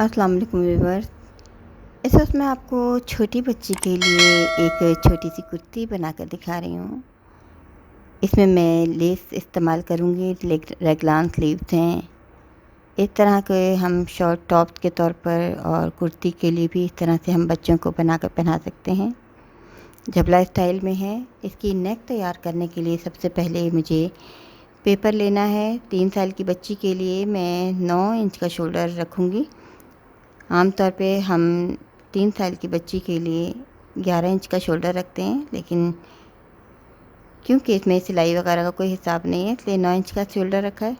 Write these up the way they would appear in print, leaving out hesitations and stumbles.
अस्सलाम वालेकुम व्यूअर्स। इस वक्त मैं आपको छोटी बच्ची के लिए एक छोटी सी कुर्ती बनाकर दिखा रही हूँ। इसमें मैं लेस इस्तेमाल करूँगी। रेगलान स्लीव्स हैं। इस तरह के हम शॉर्ट टॉप्स के तौर पर और कुर्ती के लिए भी इस तरह से हम बच्चों को बनाकर पहना सकते हैं। जबला स्टाइल में है। इसकी नेक तैयार करने के लिए सबसे पहले मुझे पेपर लेना है। 3 साल की बच्ची के लिए मैं 9 इंच का शोल्डर रखूँगी। आमतौर पे हम 3 साल की बच्ची के लिए 11 इंच का शोल्डर रखते हैं, लेकिन क्योंकि इसमें सिलाई वगैरह का कोई हिसाब नहीं है, इसलिए 9 इंच का शोल्डर रखा है।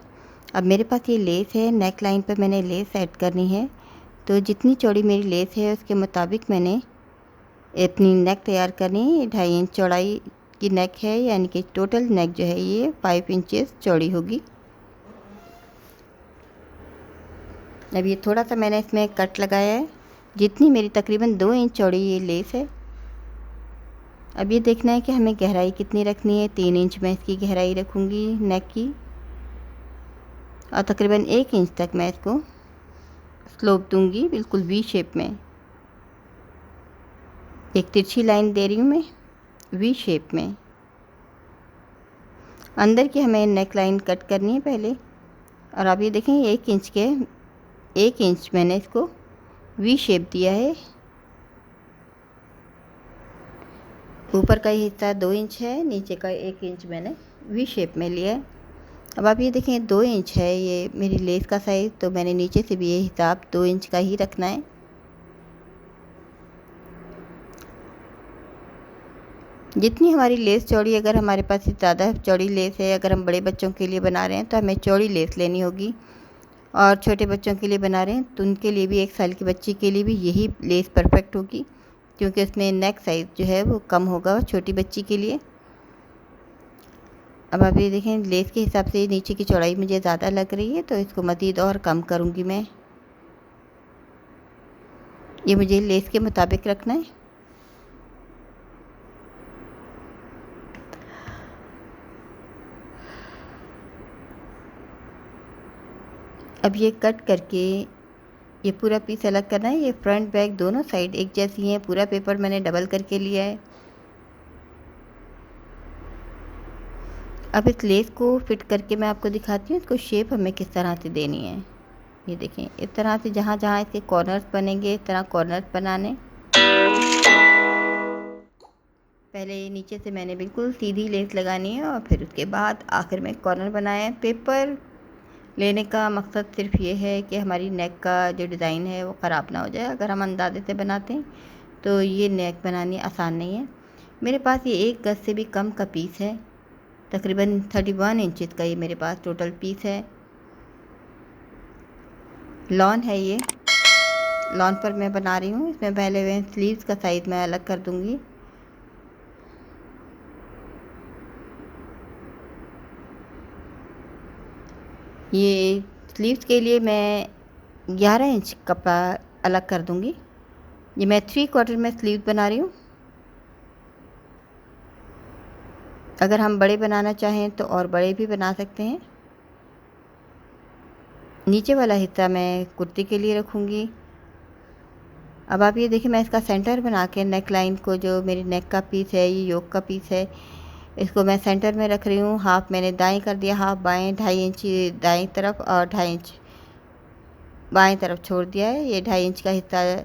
अब मेरे पास ये लेस है। नेक लाइन पर मैंने लेस ऐड करनी है, तो जितनी चौड़ी मेरी लेस है उसके मुताबिक मैंने अपनी नेक तैयार करनी है। 2.5 इंच चौड़ाई की नेक है, यानी कि टोटल नेक जो है ये 5 इंचेस चौड़ी होगी। अब ये थोड़ा सा मैंने इसमें कट लगाया है। जितनी मेरी तकरीबन 2 इंच चौड़ी ये लेस है। अब ये देखना है कि हमें गहराई कितनी रखनी है। 3 इंच मैं इसकी गहराई रखूँगी नेक की, और तकरीबन 1 इंच तक मैं इसको स्लोप दूँगी, बिल्कुल वी शेप में। एक तिरछी लाइन दे रही हूँ मैं वी शेप में। अंदर की हमें नेक लाइन कट करनी है पहले। और अब ये देखें 1 इंच मैंने इसको वी शेप दिया है। ऊपर का ही हिस्सा 2 इंच है, नीचे का 1 इंच मैंने वी शेप में लिया है। अब आप ये देखें 2 इंच है ये मेरी लेस का साइज़, तो मैंने नीचे से भी ये हिसाब 2 इंच का ही रखना है। जितनी हमारी लेस चौड़ी, अगर हमारे पास ज़्यादा चौड़ी लेस है, अगर हम बड़े बच्चों के लिए बना रहे हैं तो हमें चौड़ी लेस लेनी होगी, और छोटे बच्चों के लिए बना रहे हैं तो उनके लिए भी 1 साल की बच्ची के लिए भी यही लेस परफेक्ट होगी, क्योंकि उसमें नेक साइज़ जो है वो कम होगा छोटी बच्ची के लिए। अब आप ये देखें लेस के हिसाब से नीचे की चौड़ाई मुझे ज़्यादा लग रही है, तो इसको मज़ीद और कम करूँगी मैं। ये मुझे लेस के मुताबिक रखना है। अब ये कट करके ये पूरा पीस अलग करना है। ये फ्रंट बैक दोनों साइड एक जैसी हैं। पूरा पेपर मैंने डबल करके लिया है। अब इस लेस को फिट करके मैं आपको दिखाती हूँ इसको शेप हमें किस तरह से देनी है। ये देखें इस तरह से जहाँ जहाँ इसके कॉर्नर्स बनेंगे इस तरह कॉर्नर्स बनाने। पहले नीचे से मैंने बिल्कुल सीधी लेस लगानी है, और फिर उसके बाद आखिर में कॉर्नर बनाया है। पेपर लेने का मकसद सिर्फ ये है कि हमारी नेक का जो डिज़ाइन है वो ख़राब ना हो जाए। अगर हम अंदाजे से बनाते हैं तो ये नेक बनानी आसान नहीं है। मेरे पास ये 1 गज से भी कम का पीस है। तकरीबन 31 इंचज़ का ये मेरे पास टोटल पीस है। लॉन है ये। लॉन पर मैं बना रही हूँ। इसमें पहले मैं स्लीव्स का साइज़ मैं अलग कर दूँगी। ये स्लीव्स के लिए मैं 11 इंच कपड़ा अलग कर दूँगी। ये मैं 3/4 में स्लीव बना रही हूँ। अगर हम बड़े बनाना चाहें तो और बड़े भी बना सकते हैं। नीचे वाला हिस्सा मैं कुर्ती के लिए रखूँगी। अब आप ये देखिए मैं इसका सेंटर बना के नेक लाइन को, जो मेरी नेक का पीस है ये योक का पीस है, इसको मैं सेंटर में रख रही हूँ। हाफ मैंने दाएं कर दिया, हाफ बाएं। 2.5 इंच दाएं तरफ और 2.5 इंच बाएं तरफ छोड़ दिया है। ये 2.5 इंच का हिस्सा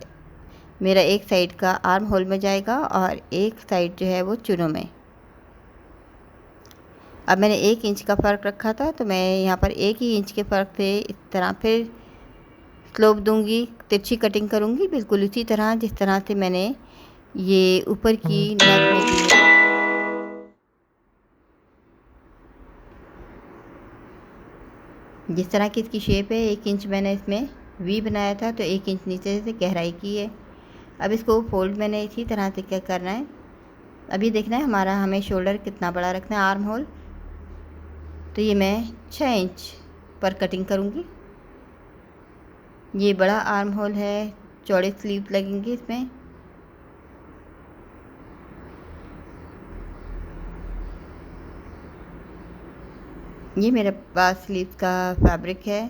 मेरा एक साइड का आर्म होल में जाएगा और एक साइड जो है वो चुनों में। अब मैंने 1 इंच का फ़र्क रखा था, तो मैं यहाँ पर 1 ही इंच के फ़र्क से इस तरह फिर स्लोप दूँगी, तिरछी कटिंग करूँगी, बिल्कुल उसी तरह जिस तरह से मैंने ये ऊपर की नेक में दी है। जिस तरह की इसकी शेप है 1 इंच मैंने इसमें वी बनाया था, तो 1 इंच नीचे से गहराई की है। अब इसको फोल्ड मैंने इसी तरह से क्या करना है, अभी देखना है हमें शोल्डर कितना बड़ा रखना है, आर्म होल। तो ये मैं 6 इंच पर कटिंग करूँगी। ये बड़ा आर्म होल है, चौड़े स्लीव लगेंगे इसमें। ये मेरे पास स्लीव का फैब्रिक है।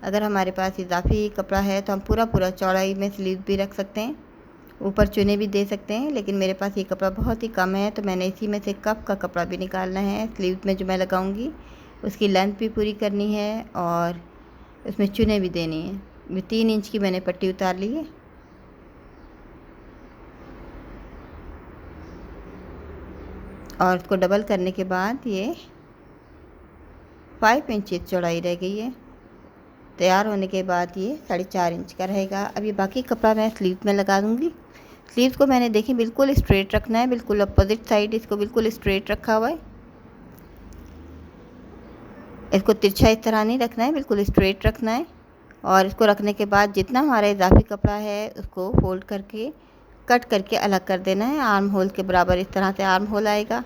अगर हमारे पास इजाफी कपड़ा है तो हम पूरा पूरा चौड़ाई में स्लीव भी रख सकते हैं, ऊपर चुने भी दे सकते हैं, लेकिन मेरे पास ये कपड़ा बहुत ही कम है तो मैंने इसी में से कप का कपड़ा भी निकालना है। स्लीव में जो मैं लगाऊंगी उसकी लेंथ भी पूरी करनी है और उसमें चुने भी देनी है। ये 3 इंच की मैंने पट्टी उतार ली है और इसको डबल करने के बाद ये 5 इंचेस चौड़ाई रह गई है। तैयार होने के बाद ये 4.5 इंच का रहेगा। अब ये बाकी कपड़ा मैं स्लीव में लगा दूँगी। स्लीव्स को मैंने देखिए बिल्कुल स्ट्रेट रखना है, बिल्कुल अपोजिट साइड इसको बिल्कुल स्ट्रेट रखा हुआ है। इसको तिरछा इस तरह नहीं रखना है, बिल्कुल स्ट्रेट रखना है। और इसको रखने के बाद जितना हमारा इजाफी कपड़ा है उसको फोल्ड करके कट करके अलग कर देना है। आर्म होल के बराबर इस तरह से आर्म होल आएगा।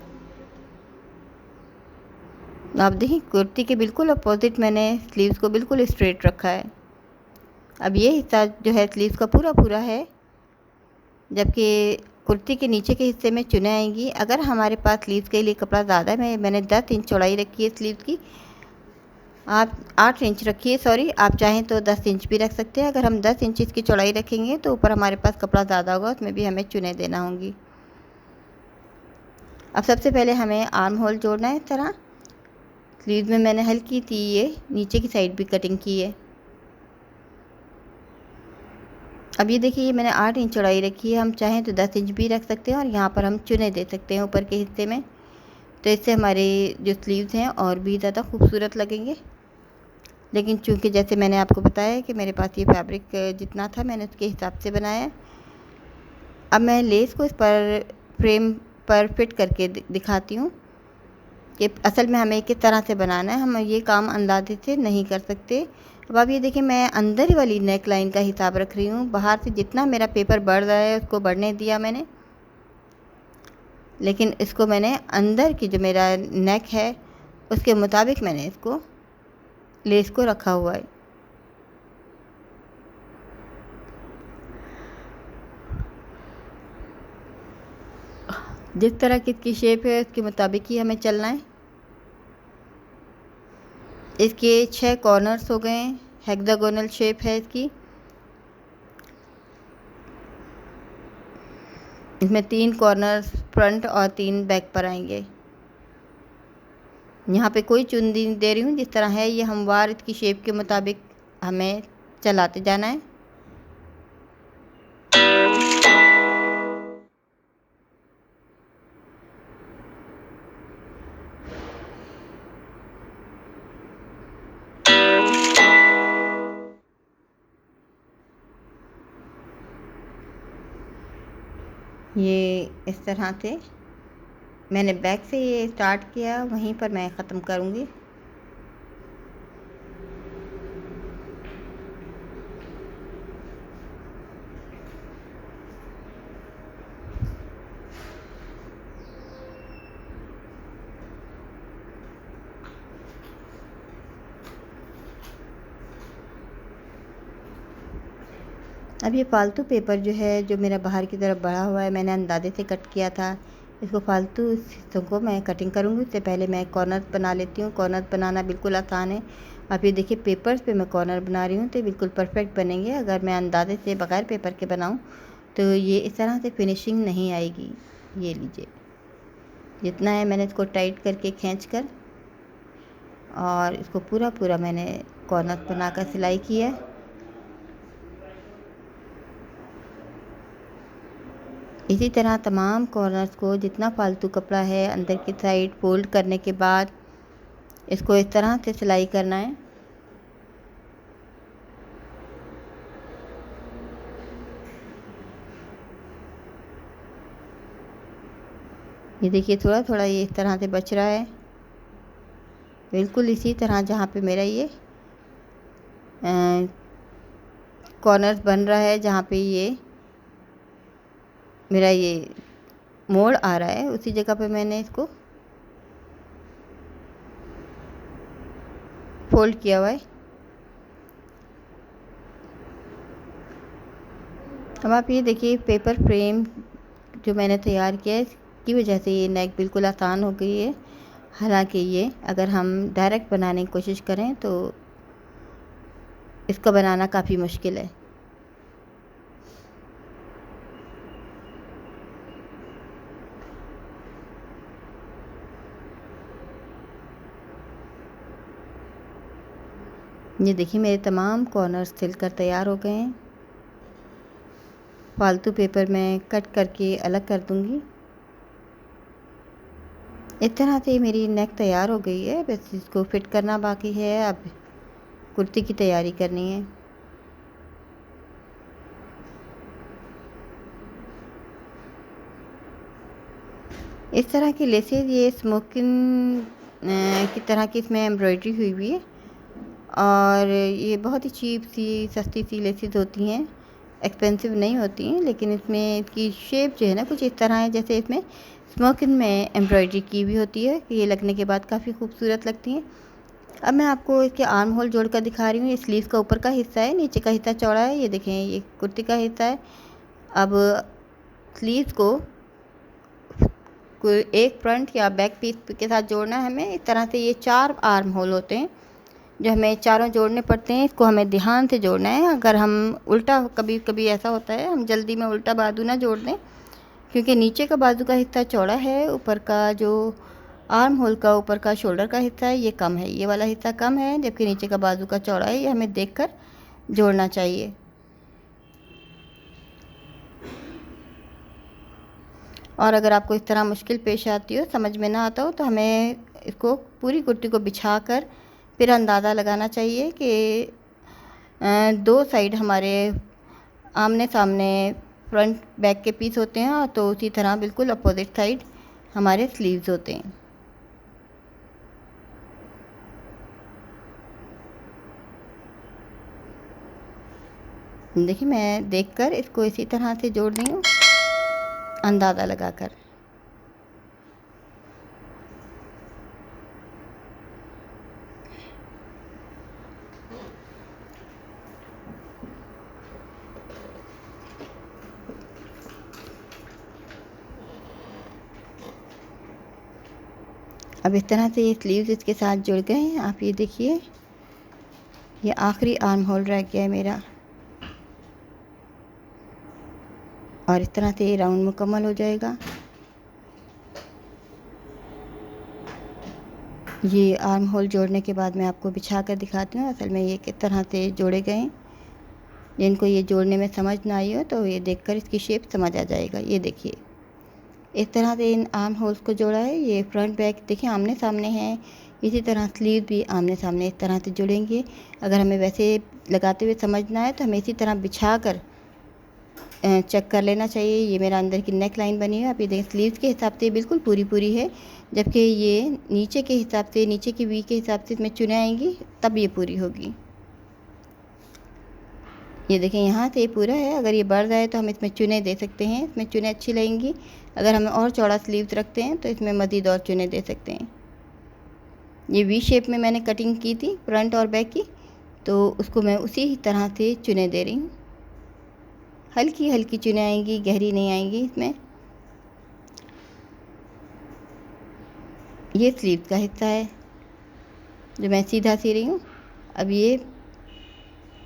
आप देखिए कुर्ती के बिल्कुल अपोजिट मैंने स्लीव्स को बिल्कुल स्ट्रेट रखा है। अब ये हिस्सा जो है स्लीव्स का पूरा पूरा है, जबकि कुर्ती के नीचे के हिस्से में चुने आएंगी। अगर हमारे पास स्लीव्स के लिए कपड़ा ज़्यादा है, मैंने 10 इंच चौड़ाई रखी है स्लीव्स की, आप 8 इंच रखिए, सॉरी, आप चाहें तो 10 इंच भी रख सकते हैं। अगर हम 10 इंच इसकी चौड़ाई रखेंगे तो ऊपर हमारे पास कपड़ा ज़्यादा होगा, उसमें भी हमें चुने देना होंगी। अब सबसे पहले हमें आर्म होल जोड़ना है। इस तरह स्लीव में मैंने हल्की सी ये नीचे की साइड भी कटिंग की है। अब ये देखिए ये मैंने 8 इंच चौड़ाई रखी है, हम चाहें तो 10 इंच भी रख सकते हैं और यहाँ पर हम चुने दे सकते हैं ऊपर के हिस्से में। तो इससे हमारे जो स्लीव्स हैं और भी ज़्यादा खूबसूरत लगेंगे। लेकिन चूंकि जैसे मैंने आपको बताया कि मेरे पास ये फैब्रिक जितना था मैंने उसके हिसाब से बनाया। अब मैं लेस को इस पर फ्रेम पर फिट करके दिखाती हूँ कि असल में हमें किस तरह से बनाना है। हम ये काम अंदाजे से नहीं कर सकते। अब आप ये देखिए मैं अंदर वाली नेक लाइन का हिसाब रख रही हूँ। बाहर से जितना मेरा पेपर बढ़ रहा है उसको बढ़ने दिया मैंने, लेकिन इसको मैंने अंदर की जो मेरा नेक है उसके मुताबिक मैंने इसको लेस को रखा हुआ है। जिस तरह की इसकी शेप है उसके मुताबिक ही हमें चलना है। इसके 6 कॉर्नर्स हो गए, हेक्सागोनल शेप है इसकी। इसमें 3 कॉर्नर्स फ्रंट और 3 बैक पर आएंगे। यहाँ पे कोई चुन नहीं दे रही हूँ, जिस तरह है ये हमवार इसकी शेप के मुताबिक हमें चलाते जाना है। ये इस तरह से मैंने बैक से ये स्टार्ट किया, वहीं पर मैं ख़त्म करूँगी। अब ये फालतू पेपर जो है जो मेरा बाहर की तरफ बढ़ा हुआ है मैंने अंदाजे से कट किया था। इसको फालतू हिस्सों को मैं कटिंग करूँगी। उससे पहले मैं कॉर्नर बना लेती हूँ। कॉर्नर बनाना बिल्कुल आसान है। आप ये देखिए पेपर्स पे मैं कॉर्नर बना रही हूँ तो बिल्कुल परफेक्ट बनेंगे। अगर मैं अंदाजे से बगैर पेपर के बनाऊँ तो ये इस तरह से फिनिशिंग नहीं आएगी। ये लीजिए जितना है मैंने इसको टाइट करके खींच कर और इसको पूरा पूरा मैंने कॉर्नर बनाकर सिलाई की है। इसी तरह तमाम कॉर्नर्स को जितना फालतू कपड़ा है अंदर की साइड फोल्ड करने के बाद इसको इस तरह से सिलाई करना है। ये देखिए थोड़ा थोड़ा ये इस तरह से बच रहा है, बिल्कुल इसी तरह जहाँ पे मेरा ये कॉर्नर्स बन रहा है, जहाँ पे ये मेरा ये मोड़ आ रहा है उसी जगह पे मैंने इसको फोल्ड किया हुआ है। अब आप ये देखिए पेपर फ्रेम जो मैंने तैयार किया है इसकी वजह से ये नेक बिल्कुल आसान हो गई है। हालांकि ये अगर हम डायरेक्ट बनाने की कोशिश करें तो इसको बनाना काफ़ी मुश्किल है। ये देखिए मेरे तमाम कॉर्नर्स सिलकर तैयार हो गए हैं। फालतू पेपर मैं कट करके अलग कर दूँगी। इस तरह से मेरी नेक तैयार हो गई है, बस इसको फिट करना बाकी है। अब कुर्ती की तैयारी करनी है। इस तरह की लेसेस, ये स्मोकिंग की तरह की इसमें एम्ब्रॉयडरी हुई हुई है और ये बहुत ही चीप सी सस्ती सी लेसेस होती हैं, एक्सपेंसिव नहीं होती हैं, लेकिन इसमें इसकी शेप जो है ना कुछ इस तरह है जैसे इसमें स्मोकिंग में एम्ब्रॉयडरी की हुई होती है। ये लगने के बाद काफ़ी खूबसूरत लगती हैं। अब मैं आपको इसके आर्म होल जोड़ कर दिखा रही हूँ। ये स्लीव का ऊपर का हिस्सा है, नीचे का हिस्सा चौड़ा है। ये देखें, ये कुर्ती का हिस्सा है। अब स्लीव को एक फ्रंट या बैक पीस के साथ जोड़ना है हमें। इस तरह से ये 4 आर्म होल होते हैं जो हमें चारों जोड़ने पड़ते हैं। इसको हमें ध्यान से जोड़ना है। अगर हम उल्टा, कभी कभी ऐसा होता है हम जल्दी में उल्टा बाजू ना जोड़ दें, क्योंकि नीचे का बाजू का हिस्सा चौड़ा है, ऊपर का जो आर्म होल का ऊपर का शोल्डर का हिस्सा है ये कम है, ये वाला हिस्सा कम है, जबकि नीचे का बाजू का चौड़ा है। ये हमें देखकर जोड़ना चाहिए। और अगर आपको इस तरह मुश्किल पेश आती हो, समझ में ना आता हो, तो हमें इसको पूरी कुर्ती को बिछा कर फिर अंदाज़ा लगाना चाहिए कि 2 साइड हमारे आमने सामने फ्रंट बैक के पीस होते हैं, और तो उसी तरह बिल्कुल अपोजिट साइड हमारे स्लीव्स होते हैं। देखिए मैं देखकर इसको इसी तरह से जोड़ रही हूँ, अंदाज़ा लगाकर। अब इस तरह से ये स्लीव्स इसके साथ जुड़ गए हैं। आप ये देखिए, ये आखिरी आर्म होल रह गया है मेरा, और इस तरह से ये राउंड मुकम्मल हो जाएगा। ये आर्म होल जोड़ने के बाद मैं आपको बिछा कर दिखाती हूँ असल में ये किस तरह से जोड़े गए हैं। जिनको ये जोड़ने में समझ ना आई हो तो ये देखकर इसकी शेप समझ आ जाएगा। ये देखिए इस तरह से इन आर्म होल्स को जोड़ा है। ये फ्रंट बैक देखिए आमने सामने हैं। इसी तरह स्लीव भी आमने सामने इस तरह से जुड़ेंगे। अगर हमें वैसे लगाते हुए समझना है तो हमें इसी तरह बिछा कर चेक कर लेना चाहिए। ये मेरा अंदर की नेक लाइन बनी है। आप ये देखें स्लीव्स के हिसाब से बिल्कुल पूरी पूरी है, जबकि ये नीचे के हिसाब से, नीचे की वी के हिसाब से इसमें चुने आएंगी तब ये पूरी होगी। ये देखें यहाँ से पूरा है। अगर ये बढ़ जाए तो हम इसमें चुने दे सकते हैं, इसमें चुने अच्छी लगेंगी। अगर हमें और चौड़ा स्लीव्स रखते हैं तो इसमें मज़ीद और चुने दे सकते हैं। ये वी शेप में मैंने कटिंग की थी फ्रंट और बैक की, तो उसको मैं उसी तरह से चुने दे रही हूँ। हल्की हल्की चुने आएंगी, गहरी नहीं आएंगी इसमें। ये स्लीव का हिस्सा है जो मैं सीधा सी रही हूँ। अब ये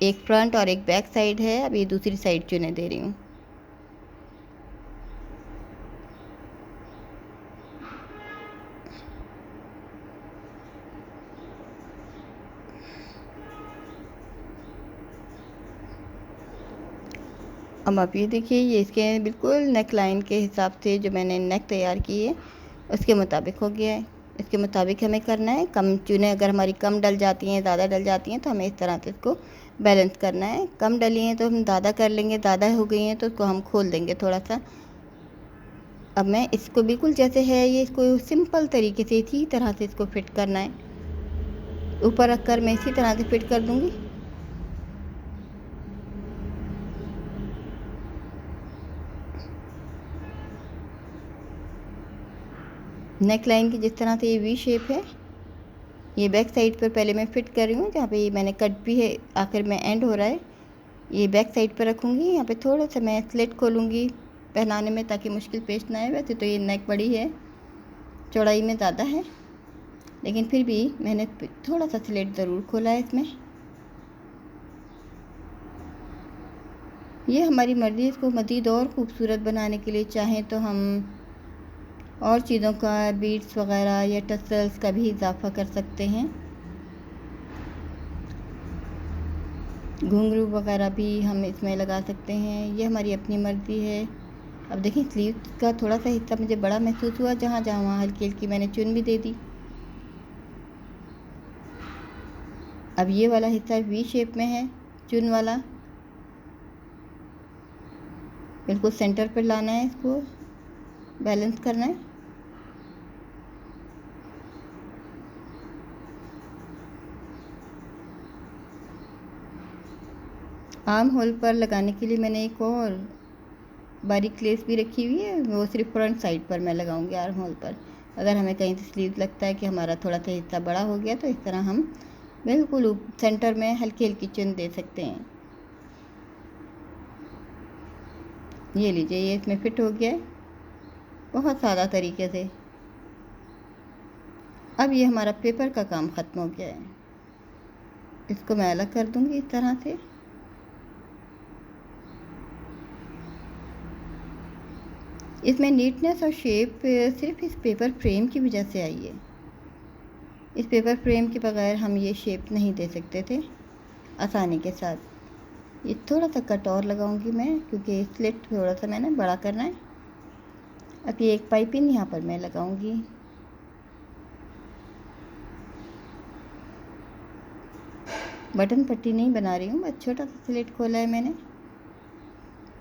एक फ्रंट और एक बैक साइड है। अब ये दूसरी साइड चुने दे रही हूँ। अब आप ये देखिए, ये इसके बिल्कुल नेक लाइन के हिसाब से जो मैंने नेक तैयार की है उसके मुताबिक हो गया है। इसके मुताबिक हमें करना है। कम चुने अगर हमारी कम डल जाती हैं, ज़्यादा डल जाती हैं, तो हमें इस तरह से इसको बैलेंस करना है। कम डली हैं तो हम ज़्यादा कर लेंगे, ज़्यादा हो गई हैं तो उसको हम खोल देंगे थोड़ा सा। अब मैं इसको बिल्कुल जैसे है ये, इसको सिंपल तरीके से इसी तरह से इसको फिट करना है। ऊपर रख कर मैं इसी तरह से फिट कर दूँगी। नेक लाइन की जिस तरह से ये वी शेप है, ये बैक साइड पर पहले मैं फ़िट कर रही हूँ। जहाँ पे मैंने कट भी है, आखिर में एंड हो रहा है, ये बैक साइड पर रखूँगी। यहाँ पे थोड़ा सा मैं स्लिट खोलूँगी पहनाने में, ताकि मुश्किल पेश ना आए। वैसे तो ये नेक बड़ी है, चौड़ाई में ज़्यादा है, लेकिन फिर भी मैंने थोड़ा सा स्लिट ज़रूर खोला है इसमें। ये हमारी मर्ज़ी, इसको मज़ीद और ख़ूबसूरत बनाने के लिए चाहें तो हम और चीज़ों का, बीड्स वग़ैरह या टसल्स का भी इजाफ़ा कर सकते हैं। घुंघरू वग़ैरह भी हम इसमें लगा सकते हैं, ये हमारी अपनी मर्ज़ी है। अब देखिए स्लीव का थोड़ा सा हिस्सा मुझे बड़ा महसूस हुआ, जहाँ जहाँ वहाँ हल्की हल्की मैंने चुन भी दे दी। अब ये वाला हिस्सा वी शेप में है, चुन वाला, बिल्कुल सेंटर पर लाना है, इसको बैलेंस करना है। आर्म होल पर लगाने के लिए मैंने एक और बारीक लेस भी रखी हुई है, वो सिर्फ फ्रंट साइड पर मैं लगाऊंगी आर्म होल पर। अगर हमें कहीं से स्लीव लगता है कि हमारा थोड़ा सा हिस्सा बड़ा हो गया तो इस तरह हम बिल्कुल सेंटर में हल्की हल्की चुन दे सकते हैं। ये लीजिए, ये इसमें फिट हो गया है बहुत सादा तरीके से। अब ये हमारा पेपर का काम ख़त्म हो गया है, इसको मैं अलग कर दूंगी इस तरह से। इसमें नीटनेस और शेप सिर्फ इस पेपर फ्रेम की वजह से आई है। इस पेपर फ्रेम के बगैर हम ये शेप नहीं दे सकते थे आसानी के साथ। ये थोड़ा सा कट और लगाऊंगी मैं, क्योंकि स्लिट थोड़ा सा मैंने बड़ा करना है। अब ये एक पाइपिंग यहाँ पर मैं लगाऊंगी। बटन पट्टी नहीं बना रही हूँ, बस छोटा सा स्लिट खोला है मैंने,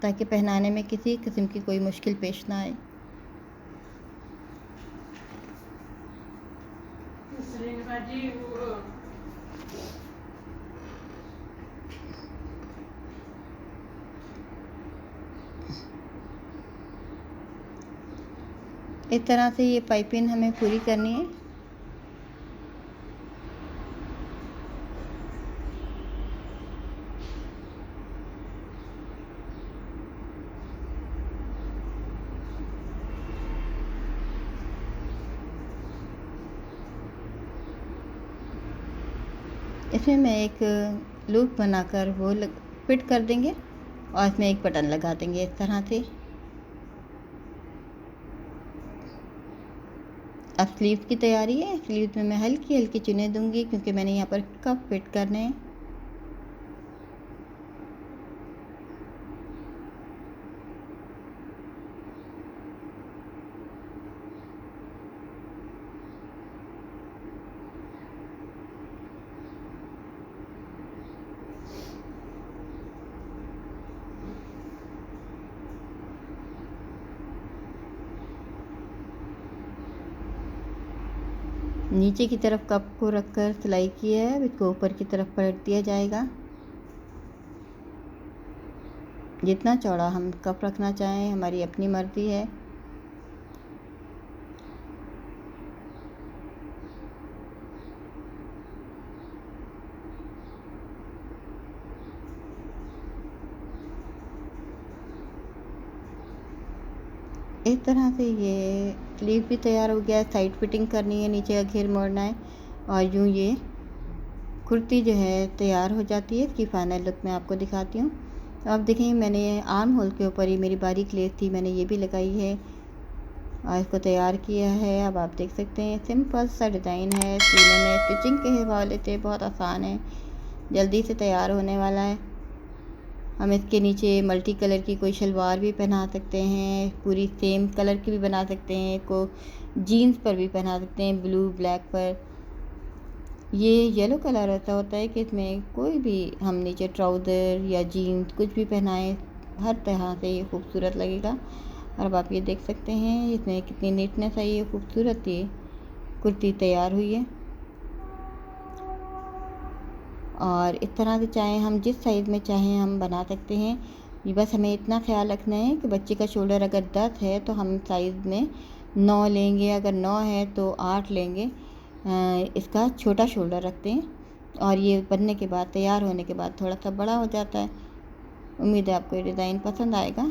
ताकि पहनाने में किसी किस्म की कोई मुश्किल पेश ना आए। इस तरह से ये पाइपिंग हमें पूरी करनी है। इसमें मैं एक लूप बनाकर वो फिट कर देंगे और इसमें एक बटन लगा देंगे इस तरह से। अब स्लीव की तैयारी है। स्लीव में मैं हल्की हल्की चुने दूंगी, क्योंकि मैंने यहाँ पर कप फिट करने हैं। नीचे की तरफ कप को रखकर सिलाई किया है, अब इसको ऊपर की तरफ पलट दिया जाएगा। जितना चौड़ा हम कप रखना चाहें हमारी अपनी मर्ज़ी है। इस तरह से ये स्लीव भी तैयार हो गया है। साइड फिटिंग करनी है, नीचे का घेर मोड़ना है और यूँ ये कुर्ती जो है तैयार हो जाती है। इसकी फाइनल लुक मैं आपको दिखाती हूँ। अब देखें, मैंने आर्म होल के ऊपर ही मेरी बारीक लेस थी, मैंने ये भी लगाई है और इसको तैयार किया है। अब आप देख सकते हैं सिंपल सा डिज़ाइन है। सीने में स्टिचिंग के हवाले से बहुत आसान है, जल्दी से तैयार होने वाला है। हम इसके नीचे मल्टी कलर की कोई शलवार भी पहना सकते हैं, पूरी सेम कलर की भी बना सकते हैं, को जीन्स पर भी पहना सकते हैं, ब्लू ब्लैक पर। ये येलो कलर ऐसा होता है कि इसमें कोई भी हम नीचे ट्राउज़र या जीन्स कुछ भी पहनाएं, हर तरह से ये खूबसूरत लगेगा। और अब आप ये देख सकते हैं इसमें कितनी नीटनेस आई है, खूबसूरत ये कुर्ती तैयार हुई है। और इस तरह से चाहें हम जिस साइज़ में चाहें हम बना सकते हैं। ये बस हमें इतना ख्याल रखना है कि बच्चे का शोल्डर अगर 10 है तो हम साइज़ में 9 लेंगे, अगर 9 है तो 8 लेंगे। इसका छोटा शोल्डर रखते हैं और ये बनने के बाद, तैयार होने के बाद थोड़ा सा बड़ा हो जाता है। उम्मीद है आपको ये डिज़ाइन पसंद आएगा।